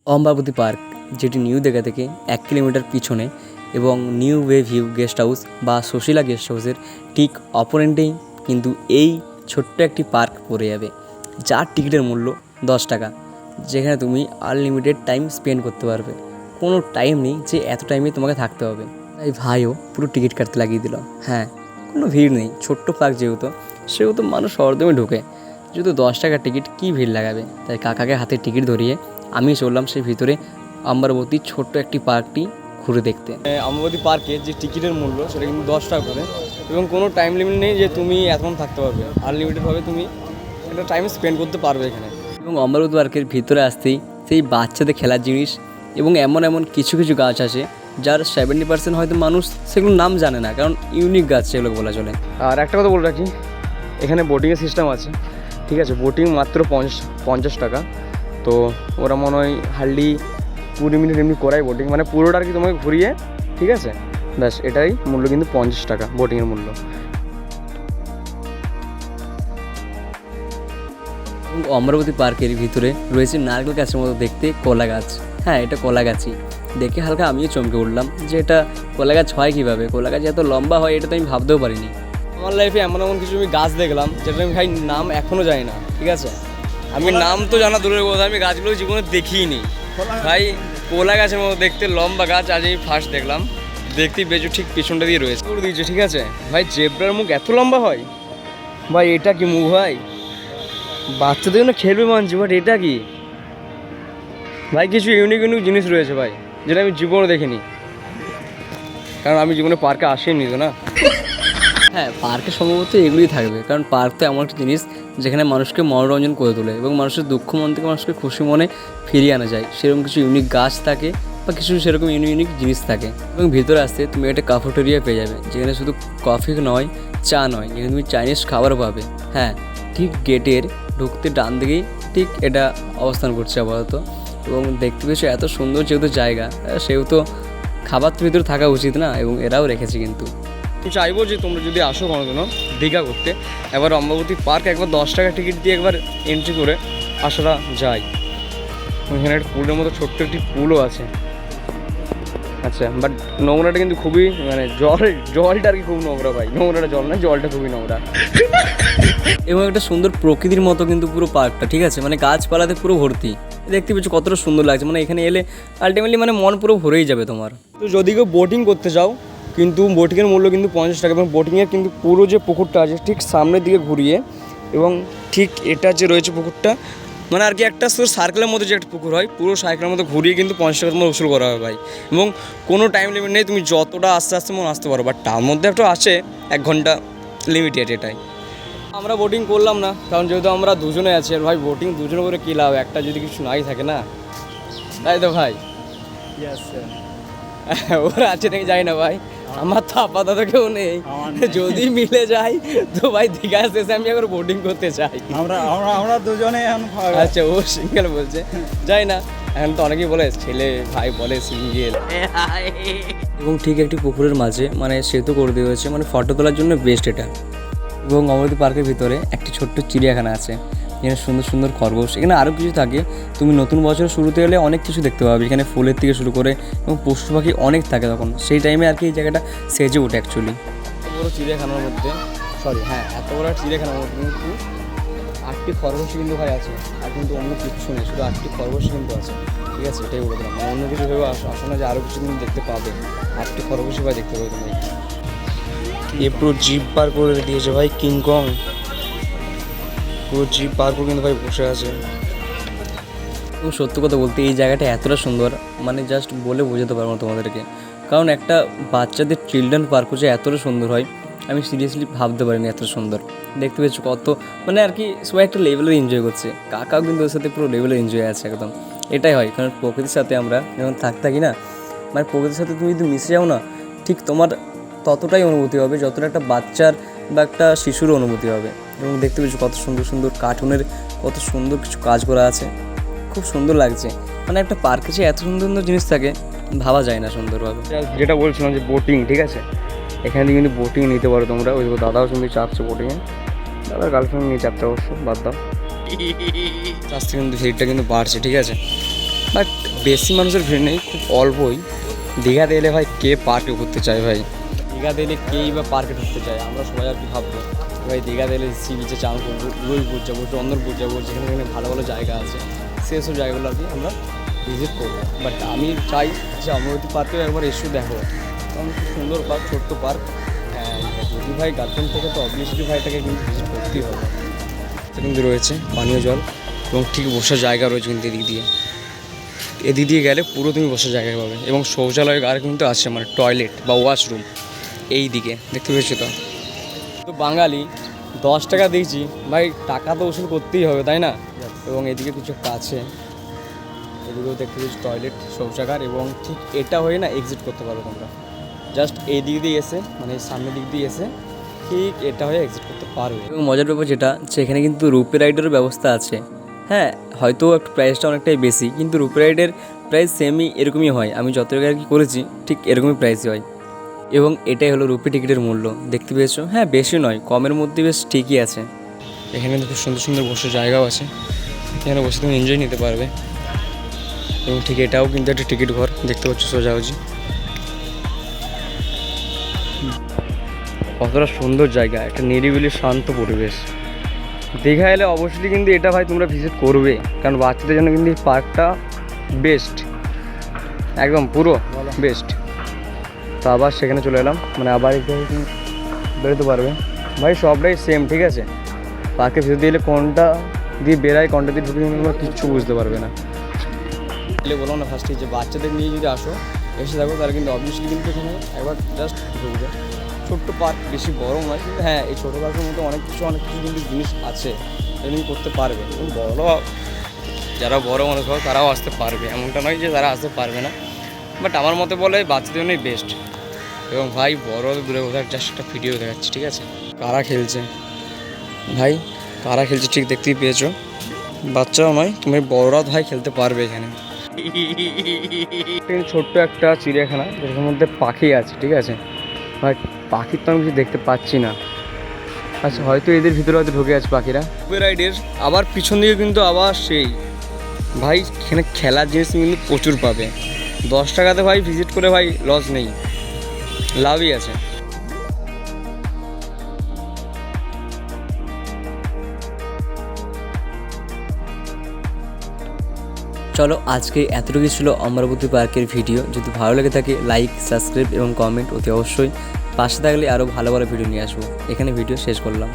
অম্বাবতী park, যেটি new Digha থেকে 1 kilometre পিছনে এবং new way view guest house বা সুশীলা গেস্ট হাউসের ঠিক অপোনেন্টেই কিন্তু এই ছোট্ট একটি পার্ক পড়ে যাবে, যার টিকিটের মূল্য 10 টাকা, যেখানে তুমি আনলিমিটেড টাইম স্পেন্ড করতে পারবে। কোনো টাইম নেই যে এত টাইমে তোমাকে থাকতে হবে। তাই ভাইও পুরো টিকিট কাটতে লাগিয়ে দিল। হ্যাঁ, কোনো ভিড় নেই, ছোট্ট পার্ক সেহেতু মানুষ হরদমে ঢোকে। যেহেতু 10 টাকার টিকিট, কী ভিড় লাগাবে? তাই কাকাকে হাতে টিকিট ধরিয়ে আমি চললাম সেই ভিতরে অম্বাবতীর ছোট্ট একটি পার্কটি ঘুরে দেখতে। অম্বাবতী পার্কের যে টিকিটের মূল্য সেটা কিন্তু 10 টাকা করে, এবং কোনো টাইম লিমিট নেই যে তুমি এতক্ষণ থাকতে পারবে। আনলিমিটেডভাবে তুমি একটা টাইম স্পেন্ড করতে পারবে এখানে। এবং অম্বাবতী পার্কের ভিতরে আসতেই সেই বাচ্চাদের খেলার জিনিস এবং এমন কিছু কিছু গাছ আছে যার 70% হয়তো মানুষ সেগুলোর নাম জানে না, কারণ ইউনিক গাছ সেগুলো বলা চলে। আর একটা কথা বলে রাখি, এখানে বোটিংয়ের সিস্টেম আছে, ঠিক আছে? বোটিং মাত্র 50 টাকা। তো ওরা মনে হয় হার্ডলি 20 মিনিট এমনি করায় বোটিং, মানে পুরোটা আর কি তোমাকে ঘুরিয়ে, ঠিক আছে? ব্যাস, এটাই মূল্য কিন্তু 50 টাকা বোটিংয়ের মূল্য। এবং অমরাবতী পার্কের ভিতরে রয়েছে নারকেল গাছের মতো দেখতে কলা গাছ। হ্যাঁ, এটা কলা গাছই। দেখে হালকা আমিও চমকে উঠলাম যে এটা কলা গাছ হয় কীভাবে, কলা গাছ এত লম্বা হয় এটা তো আমি ভাবতেও পারিনি। আমার লাইফে এমন কিছু আমি গাছ দেখলাম যেটা আমি ভাই নাম এখনও জানি না, ঠিক আছে? আমি নাম তো জানা দূরের কথা, আমি গাছগুলো জীবনে দেখিনি ভাই। কলা গাছের মতো দেখতে লম্বা গাছ আজ আমি ফার্স্ট দেখলাম। দেখতেই বেজু ঠিক পিছনটা দিয়ে রয়েছে, করে দিয়েছে, ঠিক আছে ভাই? জেব্রার মুখ এত লম্বা হয় ভাই? এটা কি মুখ ভাই? বাচ্চাদের জন্য খেলবে মানছি, বাট এটা কি ভাই? কিছু ইউনিক জিনিস রয়েছে ভাই, যেটা আমি জীবনে দেখিনি, কারণ আমি জীবনে পার্কে আসিনি তো না। হ্যাঁ, পার্কে সম্ভবত এগুলোই থাকবে, কারণ পার্ক তো এমন একটা জিনিস যেখানে মানুষকে মনোরঞ্জন করে তোলে এবং মানুষের দুঃখ মন থেকে মানুষকে খুশি মনে ফিরিয়ে আনা যায়। সেরকম কিছু ইউনিক গাছ থাকে বা কিছু সেরকম ইউনিক জিনিস থাকে। এবং ভিতরে আসতে তুমি একটা কাফেটেরিয়া পেয়ে যাবে, যেখানে শুধু কফি নয়, চা নয়, যেখানে তুমি চাইনিজ খাবারও পাবে। হ্যাঁ, ঠিক গেটের ঢুকতে ডান দিকেই ঠিক এটা অবস্থান করছে আপাতত। এবং দেখতে পেয়েছো এত সুন্দর যেহেতু জায়গা, সেহেতু খাবার তো ভিতরে থাকা উচিত না, এবং এরাও রেখেছে কিন্তু। আমি চাইবো যে তোমরা যদি আসো কোনো দীঘা ঘুরতে, একবার অম্বাবতী পার্ক একবার 10 টাকা টিকিট দিয়ে একবার এন্ট্রি করে আসাটা যায়। ওইখানে একটা পুলের মতো ছোট্ট একটি পুলও আছে, আচ্ছা। বাট নোংরাটা কিন্তু খুবই, মানে জলটা আর কি খুব নোংরা ভাই। নোংরাটা জল না, জলটা খুবই নোংরা। এবং একটা সুন্দর প্রকৃতির মতো কিন্তু পুরো পার্কটা, ঠিক আছে? মানে গাছপালাতে পুরো ভর্তি। দেখতে পেয়েছো কতটা সুন্দর লাগছে, মানে এখানে এলে আলটিমেটলি মানে মন পুরো ভরেই যাবে তোমার। তো যদি কেউ বোটিং করতে চাও, কিন্তু বোটিংয়ের মূল্য কিন্তু 50 টাকা। এবং বোটিংয়ের কিন্তু পুরো যে পুকুরটা আছে ঠিক সামনের দিকে ঘুরিয়ে, এবং ঠিক এটা যে রয়েছে পুকুরটা, মানে আর কি একটা সার্কেলের মধ্যে যে একটা পুকুর হয়, পুরো সার্কেলের মধ্যে ঘুরিয়ে কিন্তু 50 টাকার মধ্যে উসুল করা হয় ভাই। এবং কোনো টাইম লিমিট নেই, তুমি যতটা আস্তে আস্তে মন আসতে পারো, বাট তার মধ্যে একটা আছে 1 ঘন্টা লিমিটেড। এটাই আমরা বোটিং করলাম না, কারণ যেহেতু আমরা দুজনে আছি। আর ভাই বোটিং দুজনে করে কী লাভ, একটা যদি কিছু নাই থাকে না, তাই তো ভাই? ওরা আছে নাকি যাই না ভাই, আমার তো আপাতত কেউ নেই। যদি মিলে যায় তো ভাই দীঘা শেষে আমি একবার বোটিং করতে চাই। আমরা দুজনে এখন আচ্ছা, ও সিঙ্গেল বলছে, যাই না। এখন তো অনেকেই বলে ছেলে ভাই বলে সিঙ্গেল। এবং ঠিক একটি পুকুরের মাঝে মানে সেতু করে দেওয়া হয়েছে, মানে ফটো তোলার জন্য বেস্ট এটা। এবং অমরাবতী পার্কের ভিতরে একটি ছোট্ট চিড়িয়াখানা আছে, এখানে সুন্দর সুন্দর খরগোশ, এখানে আরও কিছু থাকে। তুমি নতুন বছর শুরুতে এলে অনেক কিছু দেখতে পাবে, এখানে ফুলের থেকে শুরু করে এবং পশু পাখি অনেক থাকে তখন, সেই টাইমে আর কি এই জায়গাটা সেজে ওঠে অ্যাকচুয়ালি। এত বড় চিড়িয়াখানার মধ্যে, এত বড় চিড়িয়াখানার মধ্যে কিন্তু 8টি খরগোশ কিন্তু ভাই আছে, আর কিন্তু অন্য কিছু নেই, শুধু 8টি খরগোশ কিন্তু আছে, ঠিক আছে? এটাই বলে দিলাম, অন্য কিছু ভেবে আসো না যে আরও কিছু কিন্তু দেখতে পাবে। 8টি খরগোশই ভাই দেখতে পাবে তুমি। এ পুরো জিপ পার করে দিয়েছে ভাই, কিংকং পুরো জিপ পার করে কিন্তু ভাই বসে আছে। এবং সত্য কথা বলতে এই জায়গাটা এতটা সুন্দর, মানে জাস্ট বলে বোঝাতে পারবো না তোমাদেরকে। কারণ একটা বাচ্চাদের চিলড্রেন পার্ক হচ্ছে এতটা সুন্দর হয়, আমি সিরিয়াসলি ভাবতে পারিনি এত সুন্দর। দেখতে পেয়েছো কত, মানে আর কি সবাই একটা লেভেলের এনজয় করছে, কাকাও কিন্তু ওর সাথে পুরো লেভেলের এনজয় আছে একদম। এটাই হয়, কারণ প্রকৃতির সাথে আমরা যখন থাকি না, মানে প্রকৃতির সাথে তুমি যদি মিশে যাও না, ঠিক তোমার ততটাই অনুভূতি হবে যতটা একটা বাচ্চার বা একটা শিশুরও অনুভূতি হবে। এবং দেখতে পেয়েছো কত সুন্দর সুন্দর কার্টুনের কত সুন্দর কিছু কাজ করা আছে, খুব সুন্দর লাগছে। মানে একটা পার্কে যে এত সুন্দর সুন্দর জিনিস থাকে ভাবা যায় না সুন্দরভাবে। যেটা বলছিলাম যে বোটিং, ঠিক আছে? এখানে কিন্তু বোটিং নিতে পারো তোমরা। ওই দাদাও শুনতে চাপছে বোটিংয়ে, দাদার গার্লফ্রেন্ড নিয়ে চাপতে অবশ্য বাদ দাও। আস্তে কিন্তু ভিড়টা কিন্তু বাড়ছে, ঠিক আছে? বাট বেশি মানুষের ভিড় নেই, খুব অল্পই। দীঘাতে এলে ভাই কে পার্কে ঘুরতে চায় ভাই? দীঘাতে এলে কেই বা পার্কে ঢুকতে চায়? আমরা সবাই আর কি ভাববো ভাই দীঘাতে এলে সি বিচে চান করবো, রুইপুর যাবো, চন্দনপুর যাবো, যেখানে যেখানে ভালো ভালো জায়গা আছে সেসব জায়গাগুলো আর কি আমরা ভিজিট করবো। বাট আমি চাই যে অমরাবতী পার্কেও একবার এসে দেখো, কারণ খুব সুন্দর পার্ক, ছোট্ট পার্ক। যদি ভাই গার্লফ্রেন্ড থেকে তো অবভিয়াসলি ভাই এটাকে কিন্তু ভিজিট করতেই হবে। কিন্তু রয়েছে পানীয় জল এবং ঠিক বসার জায়গা রয়েছে কিন্তু এদিক দিয়ে গেলে পুরো তুমি বসার জায়গা পাবে, এবং শৌচালয় আর কিন্তু আছে, মানে টয়লেট বা ওয়াশরুম এই দিকে দেখতে পেয়েছো তো। তো বাঙালি 10 টাকা দিয়েছি ভাই, টাকা তো উসুল করতেই হবে তাই না? এবং এদিকে কিছু একটা আছে, এদিকেও দেখতে পেয়েছি টয়লেট, শৌচাগার, এবং ঠিক এটা হয়ে না এক্সিট করতে পারো তোমরা। জাস্ট এই দিক দিয়ে এসে, মানে সামনের দিক দিয়ে এসে ঠিক এটা হয়ে এক্সিট করতে পারবে। এবং মজার ব্যাপার যেটা, সেখানে কিন্তু রূপে রাইডেরও ব্যবস্থা আছে। হ্যাঁ, হয়তো একটু প্রাইসটা অনেকটাই বেশি, কিন্তু রূপে রাইডের প্রাইস সেমই এরকমই হয়। আমি যত টাকা আর কি করেছি ঠিক এরকমই প্রাইসই হয়। এবং এটাই হলো রূপে টিকিটের মূল্য, দেখতে পেয়েছো? হ্যাঁ, বেশি নয়, কমের মধ্যে বেশ ঠিকই আছে। এখানে কিন্তু খুব সুন্দর সুন্দর বসার জায়গাও আছে, এখানে বসে তুমি এনজয় নিতে পারবে। এবং ঠিক এটাও কিন্তু একটা টিকিট ঘর, দেখতে পাচ্ছ সোজাসুজি। কতটা সুন্দর জায়গা, একটা নিরিবিলি শান্ত পরিবেশ। দীঘা এলে অবশ্যই কিন্তু এটা ভাই তোমরা ভিজিট করবে, কারণ বাচ্চাদের জন্য কিন্তু এই পার্কটা বেস্ট, একদম পুরো বেস্ট। তো আবার সেখানে চলে এলাম, মানে আবার একটু বেরোতে পারবে ভাই, সবটাই সেম, ঠিক আছে? পার্কের ভিতর দিয়ে এলে কোনটা দিয়ে বেরায় কোনটা দিয়ে ঢুকে তোমরা কিচ্ছু বুঝতে পারবে না। এলে বললাম না ফার্স্টে যে বাচ্চাদের নিয়ে যদি আসো, এসে থাকো, তারা কিন্তু অবভিয়াসলি কিন্তু এখানে একবার জাস্ট ঢুকবে। ছোট্ট পার্ক, বেশি বড় নয়, কিন্তু হ্যাঁ এই ছোটো পার্কের মধ্যে অনেক কিছু কিন্তু জিনিস আছে এমনি করতে পারবে। এবং যারা বড় মানুষ হয় তারাও আসতে পারবে, এমনটা নয় যে তারা আসতে পারবে না। বাট আমার মতে বলে বাচ্চাদের জন্যই বেস্ট। এবং ভাই বড় দূরে কোথাও জাস্ট একটা ভিডিও দেখাচ্ছি, ঠিক আছে? কারা খেলছে ভাই, কারা খেলছে ঠিক দেখতেই পেয়েছো। বাচ্চাও নয়, তুমি বড়রা ভাই খেলতে পারবে এখানে। ছোট্ট একটা চিড়িয়াখানা, যেটার মধ্যে পাখি আছে, ঠিক আছে? ভাই পাখির তো আমি কিছু দেখতে পাচ্ছি না। আচ্ছা, হয়তো এদের ভিতরে হয়তো ঢুকে আছে পাখিরা। রূপে রাইডের আবার পিছন দিকে কিন্তু আবার সেই ভাই এখানে খেলার জিনিস কিন্তু প্রচুর পাবে। 10 টাকাতে ভাই ভিজিট করে ভাই লস নেই, লাভই আছে। চলো, আজকে এতটুকু ছিল অমরাবতী পার্কের ভিডিও। যদি ভালো লেগে থাকে লাইক, সাবস্ক্রাইব এবং কমেন্ট অতি অবশ্যই। পাশে থাকলে আরও ভালো ভালো ভিডিও নিয়ে আসবো। এখানে ভিডিও শেষ করলাম।